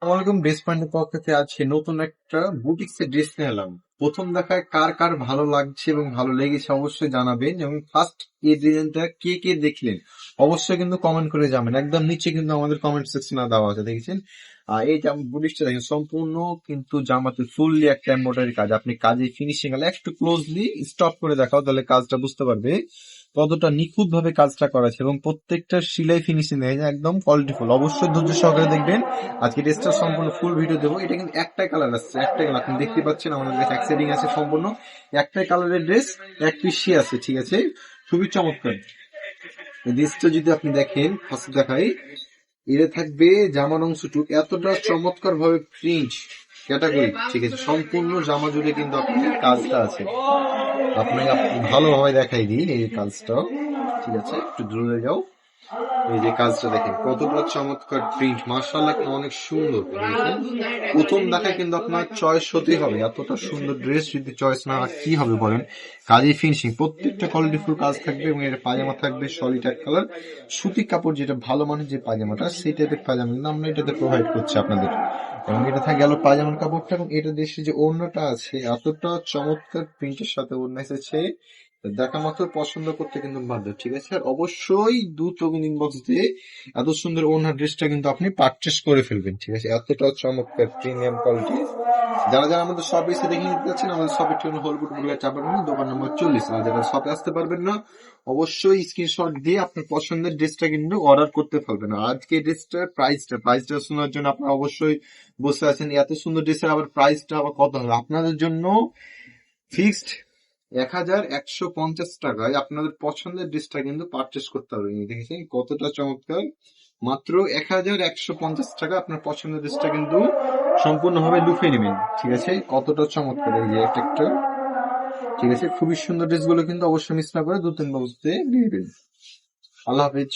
আসসালামাইকুম। ড্রেস পয়েন্টের পক্ষ থেকে আজকে নতুন একটা বুটিক্স এর ড্রেস নিয়ে এলাম। প্রথম দেখায় কার কার ভালো লাগছে এবং ভালো লেগেছে অবশ্যই জানাবেন, এবং ফার্স্ট এই ডিজাইনটা কে কে দেখলেন অবশ্যই কিন্তু কমেন্ট করে যাবেন। একদম নিচে কিন্তু আমাদের কমেন্ট সেকশনে দেওয়া আছে, দেখেছেন? আর এই বুটিক্সটা দেখেন, সম্পূর্ণ কিন্তু জামাতে ফুললি একটা এমব্রয়ডারি কাজ। আপনি কাজে ফিনিশিং হলে একটু ক্লোজলি স্টপ করে দেখাও, তাহলে কাজটা বুঝতে পারবে কতটা নিখুঁত ভাবে কাজটা করা আছে, এবং প্রত্যেকটা সিলাই ফিনিশিং একদম কোয়ালিটিফুল। অবশ্যই ধৈর্য সহকারে দেখবেন। আজকে ড্রেসটা সম্পূর্ণ ফুল ভিডিও দেবো। এটা কিন্তু একটাই কালার আসছে, একটাই কালার আপনি দেখতে পাচ্ছেন। আমাদের কাছে এক সেটিং আছে, সম্পূর্ণ একটাই কালারের ড্রেস, এক পিসি আছে, ঠিক আছে? খুবই চমৎকার এই ড্রেসটা। যদি আপনি দেখেন, ফার্স্ট দেখাই, এর থাকবে জামার অংশটুক এতটা চমৎকার ভাবে প্রিন্ট ক্যাটাগরি, ঠিক আছে? সম্পূর্ণ জামা জুড়ে কিন্তু আপনার কাজটা আছে। আপনাকে ভালোভাবে দেখাই দিই এই কাজটা, ঠিক আছে? একটু দূরে যাও। এই যে কাজটা দেখেন কতটা চমৎকার প্রিন্ট, মার্শাল্লাহ অনেক সুন্দর। দেখেন প্রথম দেখায় কিন্তু আপনার চয়েস হতেই হবে, এতটা সুন্দর ড্রেস যদি চয়েস না হয় কি হবে বলেন? কাজে ফিনিশিং প্রত্যেকটা কোয়ালিটিফুল কাজ থাকবে, এবং এর পাজামা থাকবে সলিড এক কালার সুতি কাপড়, যেটা ভালো মানের যে পাজামাটা সেই টাইপের পাজামা কিন্তু আমরা এটাতে প্রোভাইড করছি আপনাদের। এবং এটা থাকে গেল পাজামার কাপড়টা, এবং এটা দেশে যে ওড়নাটা আছে এতটা চমৎকার প্রিন্টের সাথে ওড়না এসেছে, দেখা মাত্র পছন্দ করতে কিন্তু বাধ্য, ঠিক আছে? আর অবশ্যই দ্রুত ইনবক্স দিয়ে এত সুন্দর ওনার ড্রেসটা কিন্তু আপনি পারচেস করে ফেলবেন, ঠিক আছে? এতটা চমৎকার প্রিমিয়াম কোয়ালিটি। যারা যারা আমাদের শপে এসে দেখে নিতে চাচ্ছেন, আমাদের শপের ঠিকানা হলগুট বুলা চাপানো, দোকান নম্বর 40। আর যারা শপে আসতে পারবেন না, অবশ্যই স্ক্রিনশট দিয়ে আপনার পছন্দের ড্রেসটা কিন্তু অর্ডার করতে পারবেন। আর আজকে ড্রেসটার প্রাইসটা শোনার জন্য আপনারা অবশ্যই বসে আছেন। এত সুন্দর ড্রেসের আবার প্রাইসটা আবার কত হবে আপনাদের জন্য? ফিক্সড 1150 টাকায় আপনাদের পছন্দের ড্রেসটা কিন্তু পারচেস করতে হবে। দেখেছেন কতটা চমৎকার? মাত্র 1150 টাকা আপনার পছন্দের ড্রেসটা কিন্তু সম্পূর্ণভাবে লুফে নেবেন, ঠিক আছে? কতটা চমৎকার এই যে একটা, ঠিক আছে? খুবই সুন্দর ড্রেসগুলো কিন্তু অবশ্যই মিস না করে 2-3 বক্স দিয়ে দিয়ে দিন। আল্লাহ হাফিজ।